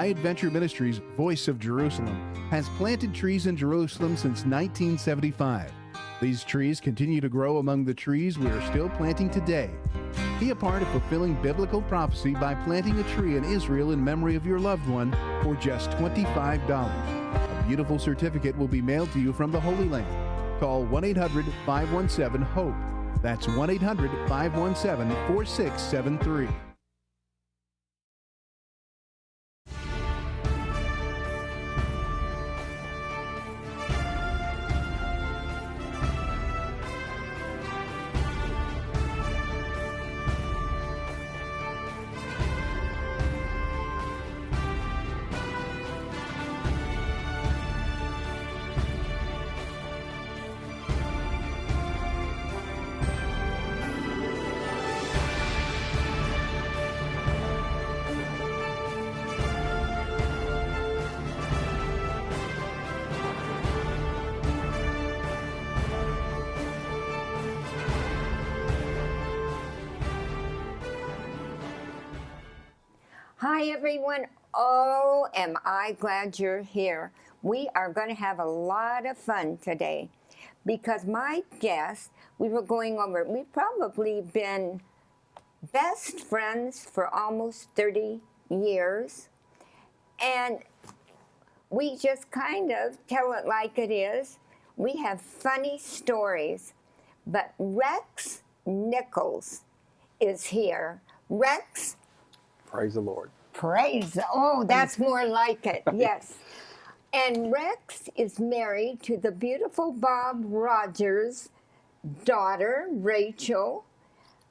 Adventure Ministries, Voice of Jerusalem, has planted trees in Jerusalem since 1975. These trees continue to grow among the trees we are still planting today. Be a part of fulfilling biblical prophecy by planting a tree in Israel in memory of your loved one for just $25. A beautiful certificate will be mailed to you from the Holy Land. Call 1-800-517-HOPE. That's 1-800-517-4673. Hi everyone. Oh, am I glad you're here. We are going to have a lot of fun today because my guest, we've probably been best friends for almost 30 years. And we just kind of tell it like it is. We have funny stories. But Rex Nichols is here. Rex, praise the Lord. Oh, that's more like it, yes. And Rex is married to the beautiful Bob Rogers' daughter, Rachel.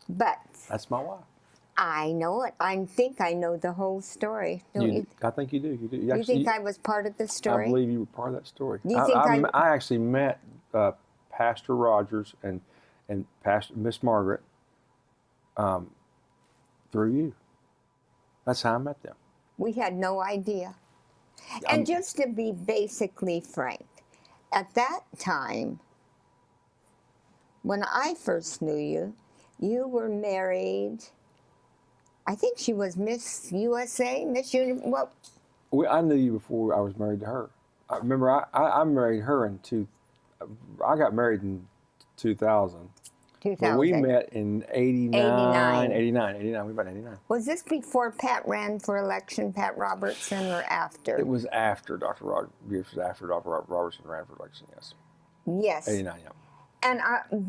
But that's my wife. I know it. I think I know the whole story. Don't you? I think you do. You do. You think I was part of the story? I believe you were part of that story. You think I actually met Pastor Rogers and Pastor Miss Margaret through you. That's how I met them. We had no idea. And just to be basically frank, at that time, when I first knew you, you were married. I think she was Miss USA, Miss Universe. Well, I knew you before I was married to her. I remember I married her I got married in 2000. 2000. We met in 89. We met in 89. Was this before Pat ran for election, Pat Robertson, or after? It was after Dr. Robertson ran for election, yes. Yes. 89, yeah. And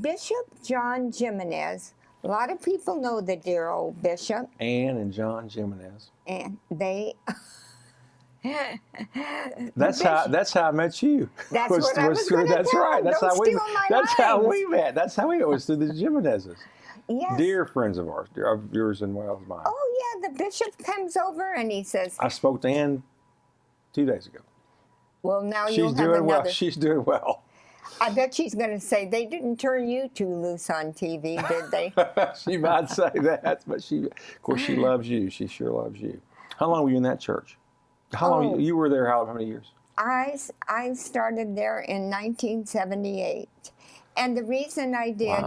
Bishop John Jimenez, a lot of people know the dear old bishop. Ann and John Jimenez. And they... That's how I met you. That's what I was going to That's tell. right. That's Don't steal my That's how lines. we met. That's how we met. It was through the Jimenezes. Yes. Dear friends of ours, of yours and well as mine. Oh yeah, the bishop comes over and he says, I spoke to Ann 2 days ago. well, now She's you'll have doing another. well. She's doing well. I bet she's going to say, they didn't turn you too loose on TV, did they? She might say that, but of course, she loves you. She sure loves you. How long were you in that church? How long you were there? How many years? I started there in 1978. And the reason I did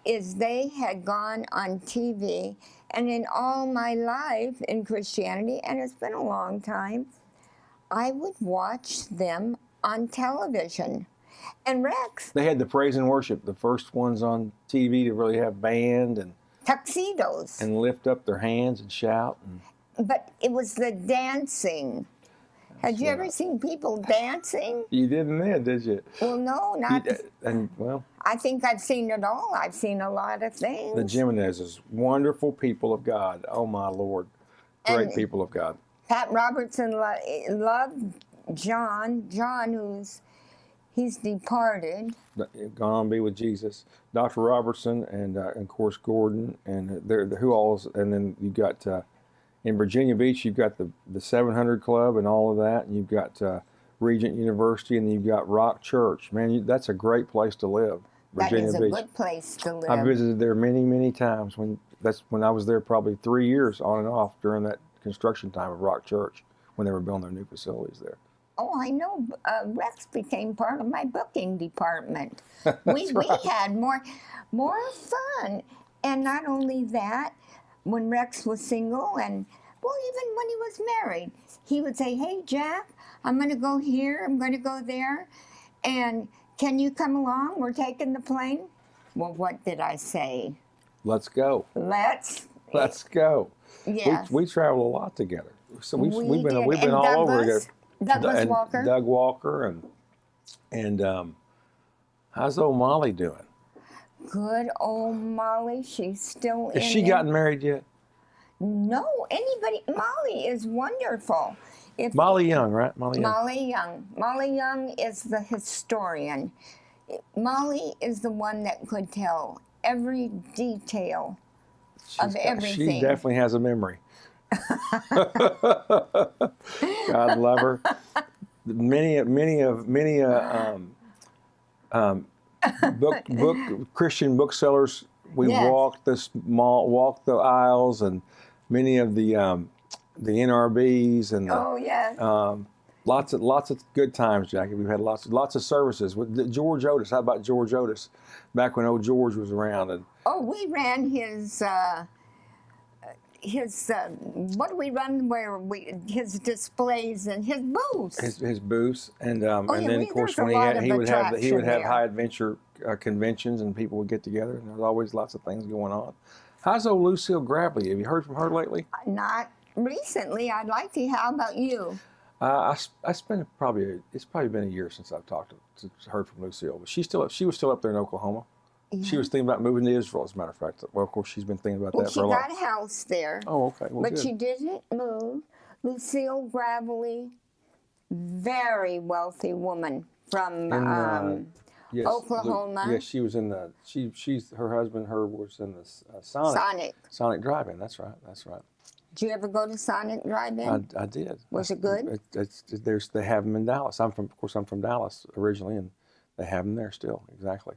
is they had gone on TV. And in all my life in Christianity, and it's been a long time, I would watch them on television. And Rex... They had the praise and worship, the first ones on TV to really have band and... tuxedos. And lift up their hands and shout. But it was the dancing. Had you ever seen people dancing? You didn't then, did you? Well, no, not. Well, I think I've seen it all. I've seen a lot of things. The Jimenezes, wonderful people of God. Oh my Lord, great people of God. Pat Robertson loved John. John, he's departed. Gone on to be with Jesus. Dr. Robertson and of course Gordon and and then you got. In Virginia Beach, you've got the 700 Club and all of that, and you've got Regent University, and you've got Rock Church. Man, that's a great place to live, Virginia Beach. That is a good place to live. I visited there many, many times. That's when I was there probably 3 years on and off during that construction time of Rock Church when they were building their new facilities there. Oh, I know. Rex became part of my booking department. We had more fun, and not only that. When Rex was single and, well, even when he was married, he would say, "Hey, Jack, I'm going to go here. I'm going to go there. And can you come along? We're taking the plane." Well, what did I say? Let's go. Let's go. Yes. We travel a lot together. So we've We been did. And all over together. Douglas Walker. Doug Walker and how's old Molly doing? Good old Molly. She's still Has in she there. gotten married yet? No, anybody. Molly is wonderful. If Molly Young, right? Molly Young. Molly Young. Molly Young is the historian. Molly is the one that could tell every detail of everything. She definitely has a memory. God love her. Many Christian booksellers. We Yes. walked walked the aisles, and many of the NRBs and Oh yes. lots of good times, Jackie. We've had lots of services with George Otis. How about George Otis? Back when old George was around, and Oh, we ran his what do we run where his displays and his booths. his booths, and then yeah, of course there's when a lot of he would have attraction there. high adventure conventions, and people would get together, and there's always lots of things going on. How's old Lucille Gravely? Have you heard from her lately? Not recently. I'd like to. How about you? I spent it's probably been a year since I've heard from Lucille, but she was still up there in Oklahoma. She was thinking about moving to Israel, as a matter of fact. Well, of course, she's been thinking about that She for a while. got a house there. Oh, okay. Well, But good. she didn't move. Lucille Gravely, very wealthy woman from Yes, Oklahoma. Yes, she was in the. She's her husband. Her was in the Sonic Drive-In. That's right. Did you ever go to Sonic Drive-In? I did. Was it good? They have them in Dallas. I'm from Dallas originally, and they have them there still. Exactly.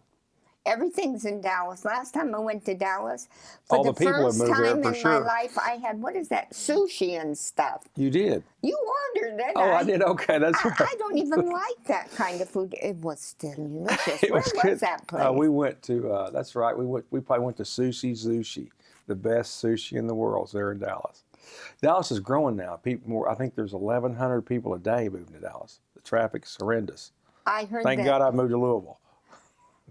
Everything's in Dallas. Last time I went to Dallas, for All the the people have first moved there time for in sure. my life, I had, what is that, sushi and stuff. You did. You ordered it. Oh, I did. Okay, that's right. I don't even like that kind of food. It was delicious. It Where was was good. that place? We went to. That's right. We probably went to Sushi, the best sushi in the world. Is there in Dallas. Dallas is growing now. I think there's 1,100 people a day moving to Dallas. The traffic's horrendous. I heard Thank that. God I moved to Louisville.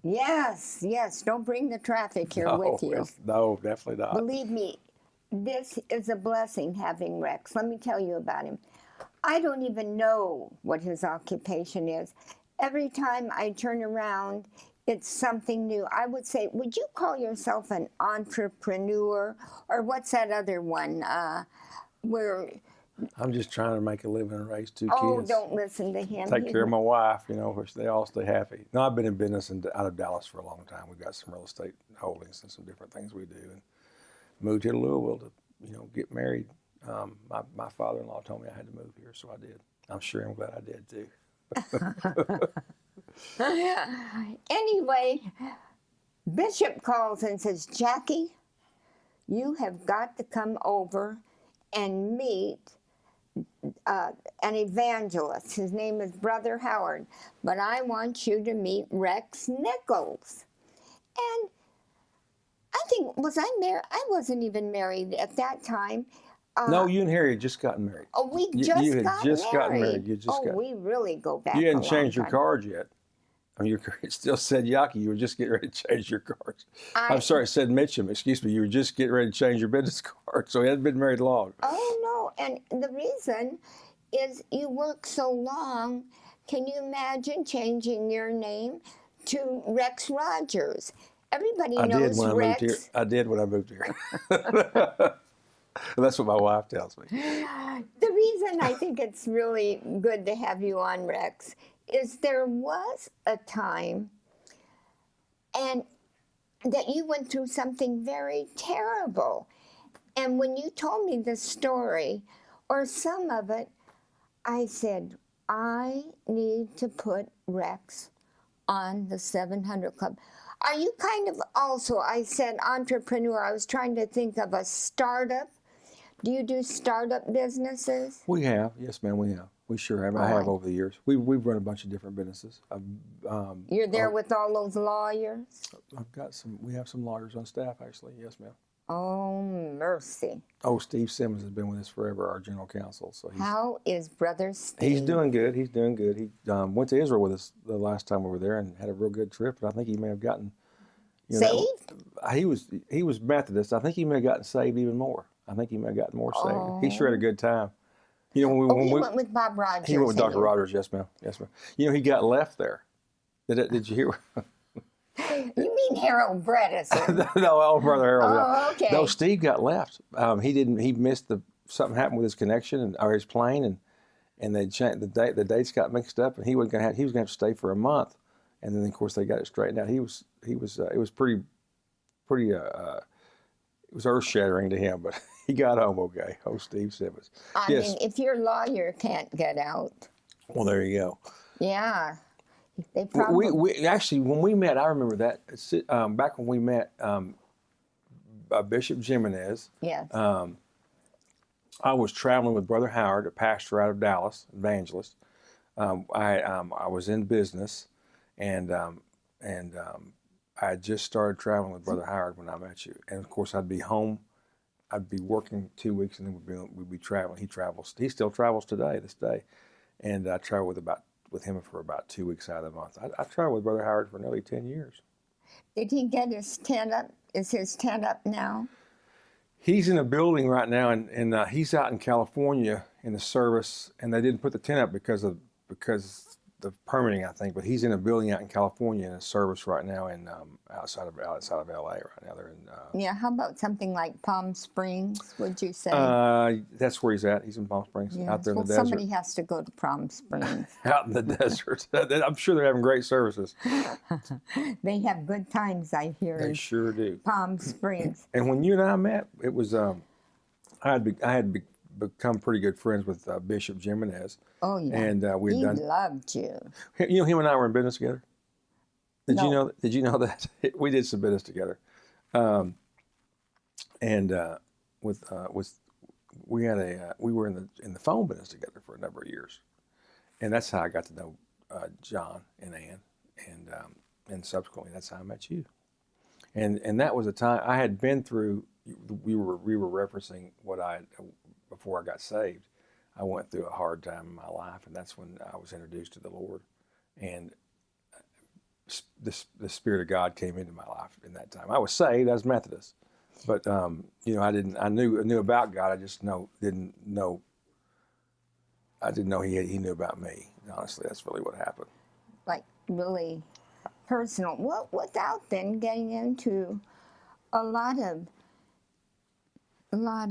Yes. Don't bring the traffic here with you. No, definitely not. Believe me, this is a blessing having Rex. Let me tell you about him. I don't even know what his occupation is. Every time I turn around, it's something new. I would say, would you call yourself an entrepreneur? Or what's that other one? Where I'm just trying to make a living and raise two Oh, kids. don't listen to him. Take care of my wife, which they all stay happy. No, I've been in business out of Dallas for a long time. We've got some real estate holdings and some different things we do. And moved here to Louisville to, get married. My father-in-law told me I had to move here, so I did. I'm sure I'm glad I did too. Anyway, Bishop calls and says, Jackie, you have got to come over and meet an evangelist. His name is Brother Howard, but I want you to meet Rex Nichols. And I think, was I married? I wasn't even married at that time. No, you and Harry had just gotten married. Oh, we You had just gotten married. You just got. We really go back. You hadn't a long changed your time. cards yet. I mean, it still said Yaki. You were just getting ready to change your cards. I'm sorry, it said Mitchum. Excuse me. You were just getting ready to change your business card, so he hadn't been married long. Oh, no. And the reason is you work so long. Can you imagine changing your name to Rex Rogers? Everybody knows Rex. I did when I moved here. That's what my wife tells me. The reason I think it's really good to have you on, Rex, is there was a time and that you went through something very terrible. And when you told me the story, or some of it, I said, I need to put Rex on the 700 Club. Are you kind of also, I said entrepreneur, I was trying to think of a startup. Do you do startup businesses? We have. Yes, ma'am, we have. We sure have. I have over the years. We've run a bunch of different businesses. You're there with all those lawyers? I've got some. We have some lawyers on staff, actually. Yes, ma'am. Oh, mercy. Oh, Steve Simmons has been with us forever, our general counsel. So How is Brother Steve? he's doing good. He's doing good. He went to Israel with us the last time we were there and had a real good trip. And I think he may have gotten Saved? He was Methodist. I think he may have gotten saved even more. I think he may have gotten more saved. He sure had a good time. You know, when he we went with Bob Rogers. he went with Dr. Rogers. Yes, ma'am. Yes, ma'am. You know, he got left there. Did you hear? You mean Harold Bredesen? No, old brother Harold. Oh, okay. No, Steve got left. He didn't. He missed something happened with his connection or his plane, and they changed the date. The dates got mixed up, and he was gonna have to stay for a month, and then of course they got it straightened out. It was pretty. It was earth shattering to him, but he got home okay. Oh, Steve Simmons. I mean, if your lawyer can't get out. Well, there you go. Yeah. They probably. We actually, when we met, I remember that back when we met Bishop Jimenez. Yes. I was traveling with Brother Howard, a pastor out of Dallas, evangelist. I was in business, and I had just started traveling with Brother Howard when I met you. And of course, I'd be home. I'd be working 2 weeks, and then we'd be traveling. He travels. He still travels today, this day. And I travel with him for about 2 weeks out of the month. I traveled with Brother Howard for nearly 10 years. Did he get his tent up? Is his tent up now? He's in a building right now, and he's out in California in the service, and they didn't put the tent up because the permitting, I think. But he's in a building out in California in a service right now, in outside of LA right now. They're in. Yeah. How about something like Palm Springs? Would you say? That's where he's at. He's in Palm Springs, Yeah. out there in the desert. Somebody has to go to Palm Springs. Out in the desert. I'm sure they're having great services. They have good times, I hear. They in sure do. Palm Springs. And when you and I met, it was I had become pretty good friends with Bishop Jimenez. Oh yeah. And we he had done. loved you. You know, him and I were in business together. Did No. you know? Did you know that we did some business together? We were in the phone business together for a number of years, and that's how I got to know John and Ann, and subsequently that's how I met you. And that was a time I had been through. We were referencing before I got saved. I went through a hard time in my life, and that's when I was introduced to the Lord, and the Spirit of God came into my life in that time. I was saved. I was Methodist, but you know, I knew about God. I just didn't know He knew about me. Honestly, that's really what happened. Like really personal. Well, without then getting into a lot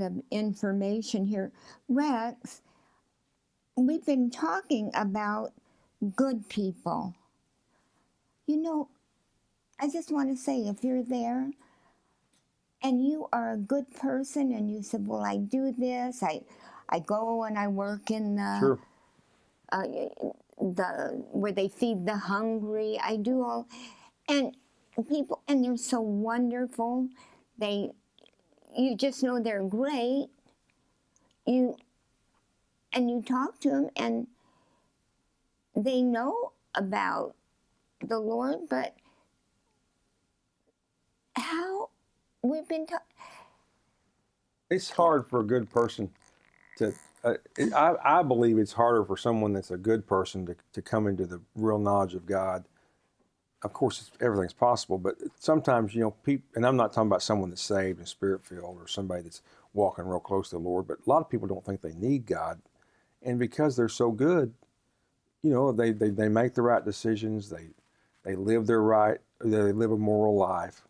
of information here, Rex. We've been talking about good people. You know, I just want to say, if you're there and you are a good person and you said, well, I do this, I go and I work in Sure. Where they feed the hungry, I do all, and people, and they're so wonderful, you just know they're great, and you talk to them, and they know about the Lord, but how we've been It's hard for a good person to. I believe it's harder for someone that's a good person to come into the real knowledge of God. Of course, everything's possible, but sometimes, you know, people, and I'm not talking about someone that's saved and spirit-filled or somebody that's walking real close to the Lord, but a lot of people don't think they need God. And because they're so good, you know, they make the right decisions, they live they live a moral life.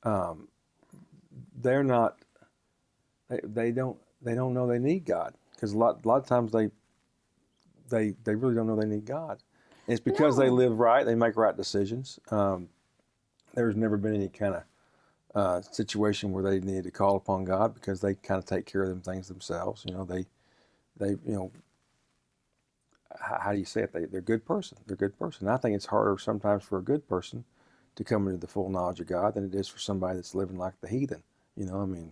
They're not, they don't know they need God, because a lot of times they really don't know they need God. And it's because they live right, they make right decisions. There's never been any kind of situation where they needed to call upon God, because they kind of take care of them things themselves. You know, they you know, how do you say it? They're a good person. They're a good person. I think it's harder sometimes for a good person to come into the full knowledge of God than it is for somebody that's living like the heathen. You know, I mean,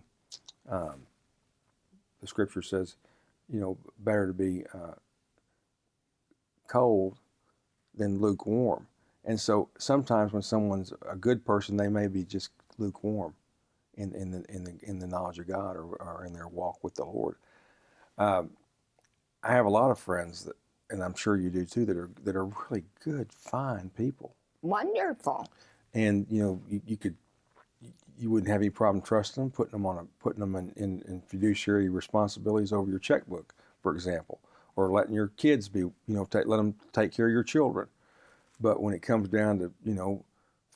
the scripture says, you know, better to be cold than lukewarm. And so sometimes when someone's a good person, they may be just lukewarm in the knowledge of God, or in their walk with the Lord. I have a lot of friends that, and I'm sure you do too, that are really good, fine people. Wonderful. And you wouldn't have any problem trusting them, putting them in fiduciary responsibilities over your checkbook, for example, or letting your kids be, let them take care of your children. But when it comes down to,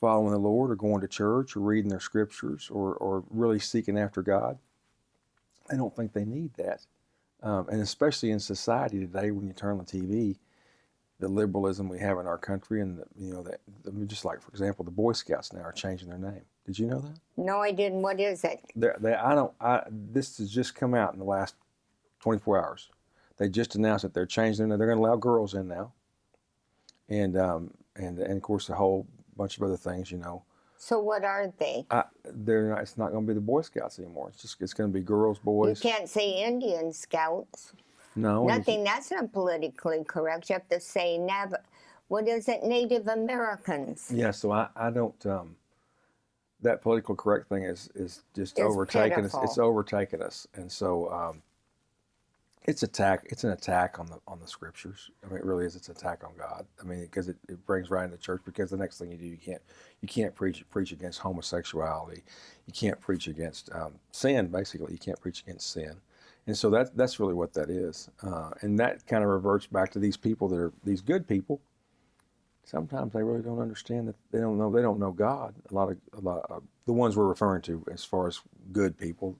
following the Lord, or going to church, or reading their scriptures, or really seeking after God, I don't think they need that. And especially in society today, when you turn on the TV, the liberalism we have in our country, and just like, for example, the Boy Scouts now are changing their name. Did you know that? No, I didn't. What is it? This has just come out in the last 24 hours. They just announced that they're changing them. They're going to allow girls in now, and of course a whole bunch of other things. So what are they? They're not. It's not going to be the Boy Scouts anymore. It's going to be girls, boys. You can't say Indian Scouts. No. Nothing. That's not politically correct. You have to say what is it? Native Americans. Yeah. So I don't. That political correct thing is just overtaking us. It's overtaken us, and so it's an attack on the scriptures. I mean, it really is. It's an attack on God. I mean, because it brings right into church. Because the next thing you do, you can't preach against homosexuality. You can't preach against sin. Basically, you can't preach against sin, and so that's really what that is. And that kind of reverts back to these people that are these good people. Sometimes they really don't understand that they don't know God. A lot of the ones we're referring to as far as good people.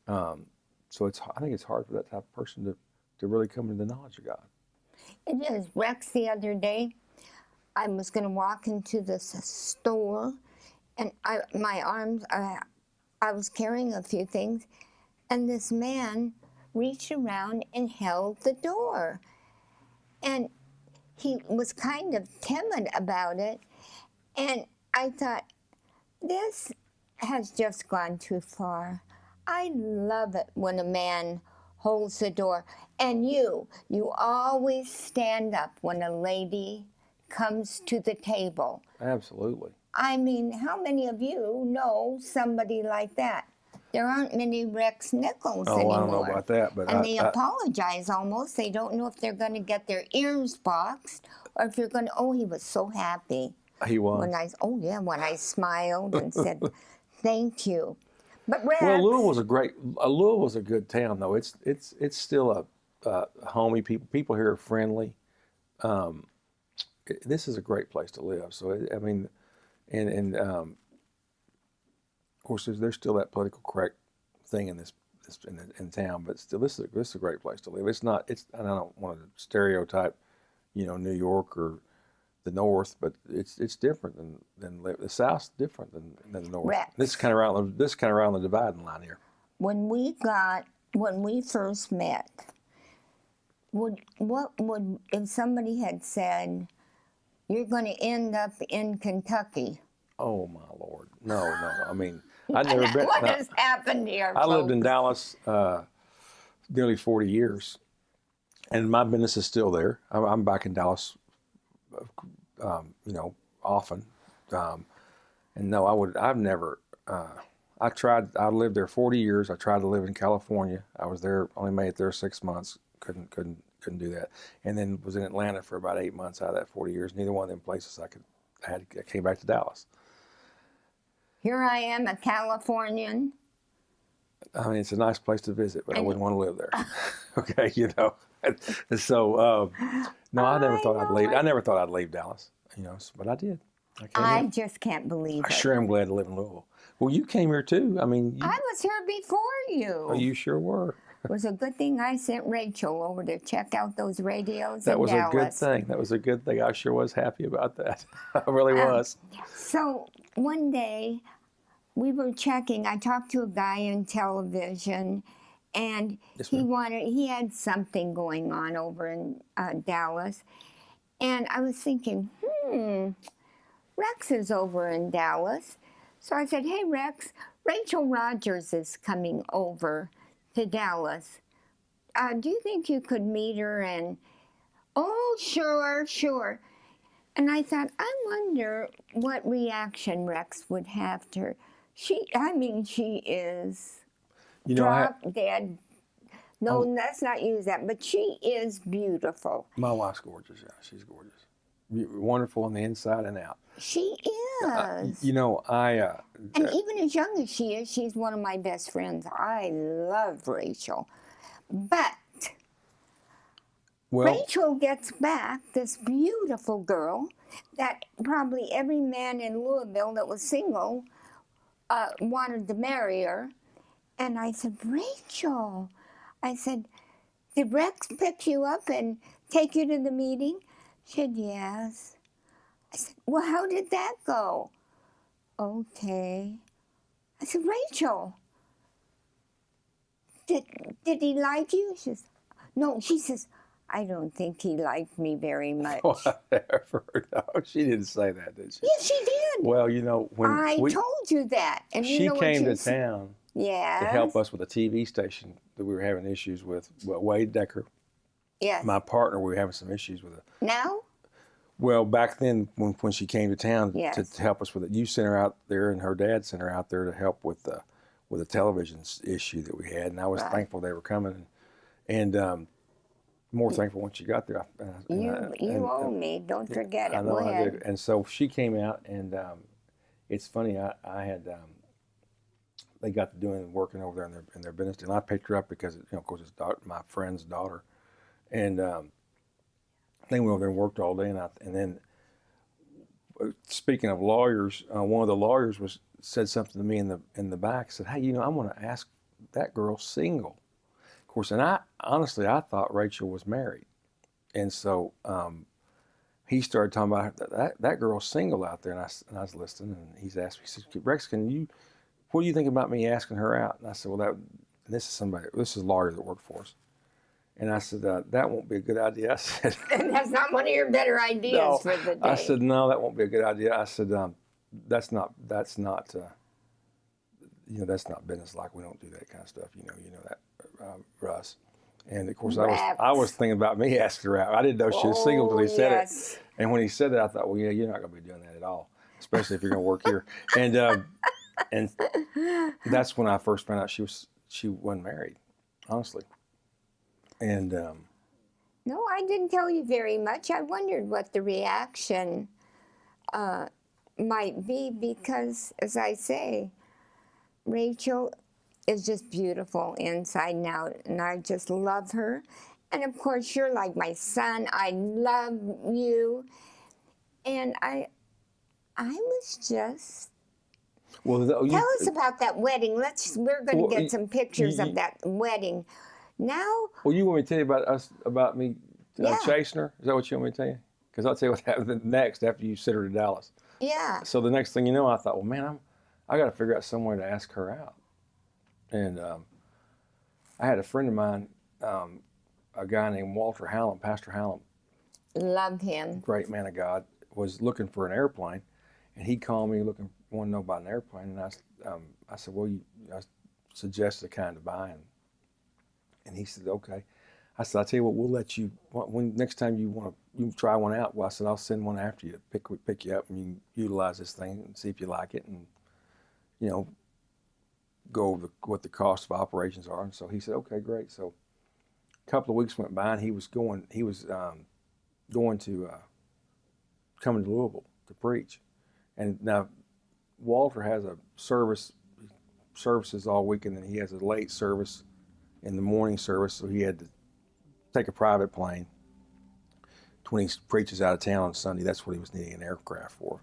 So I think it's hard for that type of person to really come into the knowledge of God. It is. Rex, the other day, I was going to walk into this store, and I was carrying a few things, and this man reached around and held the door. And he was kind of timid about it, and I thought, this has just gone too far. I love it when a man holds the door. And you always stand up when a lady comes to the table. Absolutely. I mean, how many of you know somebody like that? There aren't many Rex Nichols anymore. I don't know about that, but they apologize almost. They don't know if they're going to get their ears boxed, or if you're going to. Oh, he was so happy. He was. When I smiled and said, "Thank you." But Rex, well, Louisville was a good town, though. It's still a homey. People here are friendly. This is a great place to live. So I mean, and of course, there's still that political correct thing in town, but still, this is a great place to live. It's not. And I don't want to stereotype, New York or the North, but it's different than the South's different than the North. Rex. This is kind of around the dividing line here. When we first met, if somebody had said, "You're going to end up in Kentucky"? Oh my Lord, no. I mean, I'd never been. What has happened here? I lived in Dallas nearly 40 years, and my business is still there. I'm back in Dallas, often. And no, I've never. I lived there 40 years. I tried to live in California. I was there, only made it there 6 months. Couldn't do that. And then was in Atlanta for about 8 months out of that 40 years. Neither one of them places I came back to Dallas. Here I am, a Californian. I mean, it's a nice place to visit, but I wouldn't want to live there. Okay, So, no, I never thought I'd leave. I never thought I'd leave Dallas, but I did. I just can't believe it. Sure, I'm glad to live in Louisville. Well, you came here too. I mean, I was here before you. Oh, you sure were. It was a good thing I sent Rachel over to check out those radios That in was Dallas. a good thing. That was a good thing. I sure was happy about that. I really was. So one day we were checking. I talked to a guy in television, and he had something going on over in Dallas, and I was thinking, Rex is over in Dallas. So I said, "Hey Rex, Rachel Rogers is coming over to Dallas. Do you think you could meet her?" And, "Oh, sure. And I thought, I wonder what reaction Rex would have to She is You know, drop dead. No, let's not use that. But she is beautiful. my wife's gorgeous. Yeah, she's gorgeous. Wonderful on the inside and out. She is. You know, And even as young as she is, she's one of my best friends. I love Rachel. But well, Rachel gets back this beautiful girl that probably every man in Louisville that was single wanted to marry her. And I said, Rachel, I said, did Rex pick you up and take you to the meeting? She said, yes. I said, well, how did that go? Okay. I said, Rachel, did he like you? She says, no. She says, I don't think he liked me very much. Whatever. No, she didn't say that, did she? Yes, she did. Well, you know, when I told you that. And she you know came what to town yes. to help us with a TV station that we were having issues with. Well, Wade Decker, Yes. my partner, we were having some issues with it. Now? Well, back then, when she came to town Yes. to help us with it, you sent her out there, and her dad sent her out there to help with the television issue that we had, and I was Right. thankful they were coming, and more thankful when she got there. You owe me. Don't forget it. I know Go I ahead. did, and so she came out, and it's funny. I had they got to working over there in their business, and I picked her up because of course it's my friend's daughter, and they went over there and worked all day, and then speaking of lawyers, one of the lawyers said something to me in the back. Said, "Hey, I want to ask that girl single." Of course, and I honestly thought Rachel was married, and so he started talking about that girl's single out there, and I was listening, and he's asked me, he said, "Rex, what do you think about me asking her out?" And I said, "Well, this is a lawyer that worked for us." And I said, that won't be a good idea. I said, That's not one of your better ideas no. for the day. I said, no, that won't be a good idea. I said, that's not that's not business like. We don't do that kind of stuff. You know that, Russ. And of course, I was thinking about me asking her out. I didn't know she was single until he said yes. it. And when he said that, I thought, well, yeah, you're not going to be doing that at all, especially if you're going to work here. And that's when I first found out she wasn't married, honestly. And no, I didn't tell you very much. I wondered what the reaction might be because, as I say, Rachel is just beautiful inside and out, and I just love her. And of course, you're like my son. I love you, and I was just. Well, tell us about that wedding. We're going to get some pictures of that wedding. Now. Well, you want me to tell you about me chasing her? Is that what you want me to tell you? Because I'll tell you what happened next after you sent her to Dallas. Yeah. So the next thing you know, I thought, well, man, I got to figure out some way to ask her out. And I had a friend of mine, a guy named Walter Hallam, Pastor Hallam. Love him. Great man of God, was looking for an airplane, and he called me wanted to know about an airplane, and I said, well, I suggested the kind to buy, and he said, okay. I said, I'll tell you what, we'll let you, when next time you try one out, well, I said, I'll send one after you to pick you up, and you can utilize this thing and see if you like it, and, go over what the cost of operations are. And so he said, okay, great. So a couple of weeks went by, and he was going to coming to Louisville to preach. And now Walter has a services all weekend, and he has a late service in the morning service, so he had to take a private plane when he preaches out of town on Sunday. That's what he was needing an aircraft for.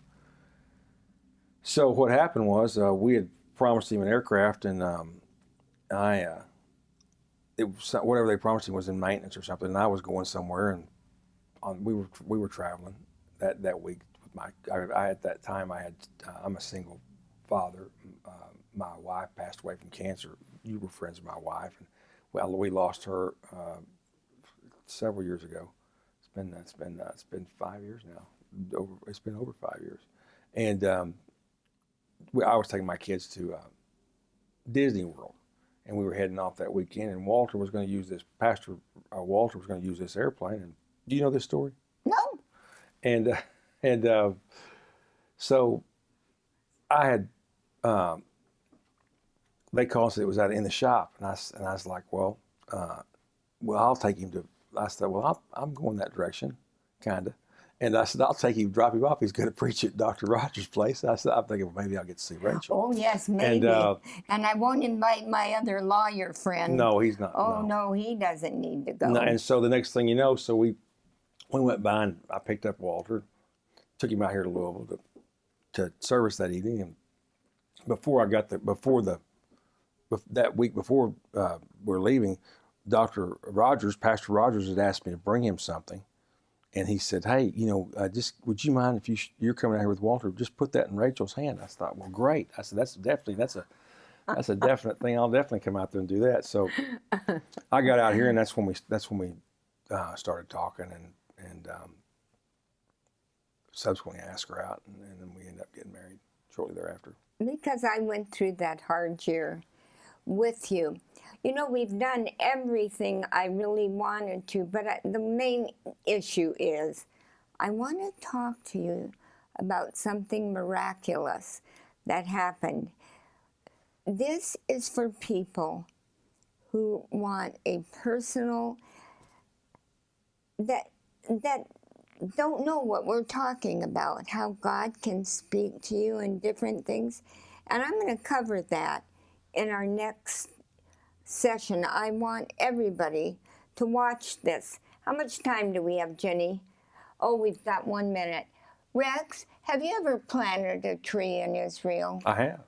So what happened was we had promised him an aircraft, and whatever they promised him was in maintenance or something, and I was going somewhere, and we were traveling that week. At that time I'm a single father. My wife passed away from cancer. You were friends with my wife, and we lost her several years ago. It's been 5 years now. It's been over 5 years, and I was taking my kids to Disney World, and we were heading off that weekend. And Walter was going to use this. Walter was going to use this airplane. And do you know this story? No. And so I had they called and said it was out in the shop, and I was like, well, I'll take him to. I said, well, I'm going that direction, kind of. And I said, I'll take him, drop him off. He's going to preach at Dr. Rogers' place. I said, I'm thinking, well, maybe I'll get to see Rachel. Oh, yes, maybe. And I won't invite my other lawyer friend. No, he's not. Oh, no, he doesn't need to go. No, and so the next thing you know, so we went by and I picked up Walter, took him out here to Louisville to service that evening. And before that week before we're leaving, Pastor Rogers had asked me to bring him something. And he said, hey, just would you mind if you're coming out here with Walter, just put that in Rachel's hand. I thought, well, great. I said, that's a definite thing. I'll definitely come out there and do that. So I got out here, and that's when we started talking, and subsequently asked her out, and then we ended up getting married shortly thereafter. Because I went through that hard year with you. We've done everything I really wanted to, but the main issue is I want to talk to you about something miraculous that happened. This is for people who want a personal, that don't know what we're talking about, how God can speak to you in different things. And I'm going to cover that in our next session. I want everybody to watch this. How much time do we have, Jenny? Oh, we've got 1 minute. Rex, have you ever planted a tree in Israel? I have.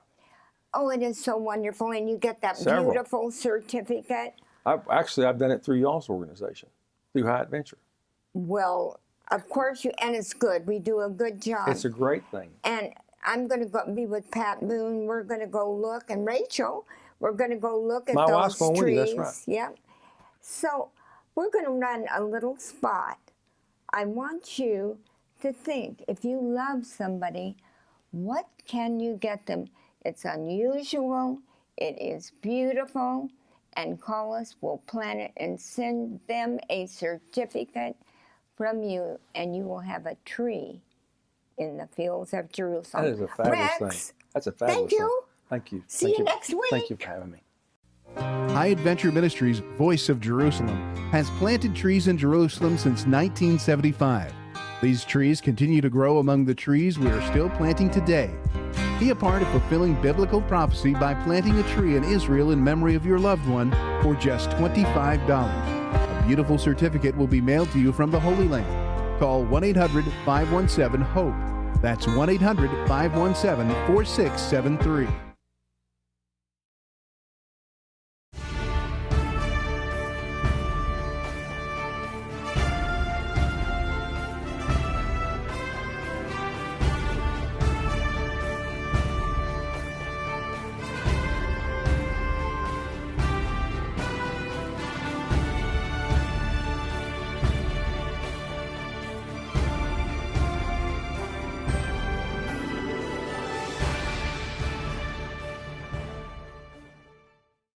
Oh, it is so wonderful, and you get that Several. Beautiful certificate. I've done it through y'all's organization, through High Adventure. Well, of course and it's good. We do a good job. It's a great thing. And I'm going to go be with Pat Boone. We're going to go look, and Rachel, we're going to go look at My those wife's going with trees. you, that's right. Yep. So we're going to run a little spot. I want you to think, if you love somebody, what can you get them? It's unusual, it is beautiful, and call us, we'll plan it and send them a certificate from you, and you will have a tree in the fields of Jerusalem. That is a fabulous Rex, thing. That's a fabulous thank you. thing. Thank you. See Thank you next week. Thank you for having me. High Adventure Ministries, Voice of Jerusalem, has planted trees in Jerusalem since 1975. These trees continue to grow among the trees we are still planting today. Be a part of fulfilling biblical prophecy by planting a tree in Israel in memory of your loved one for just $25. A beautiful certificate will be mailed to you from the Holy Land. Call 1-800-517-HOPE. That's 1-800-517-4673.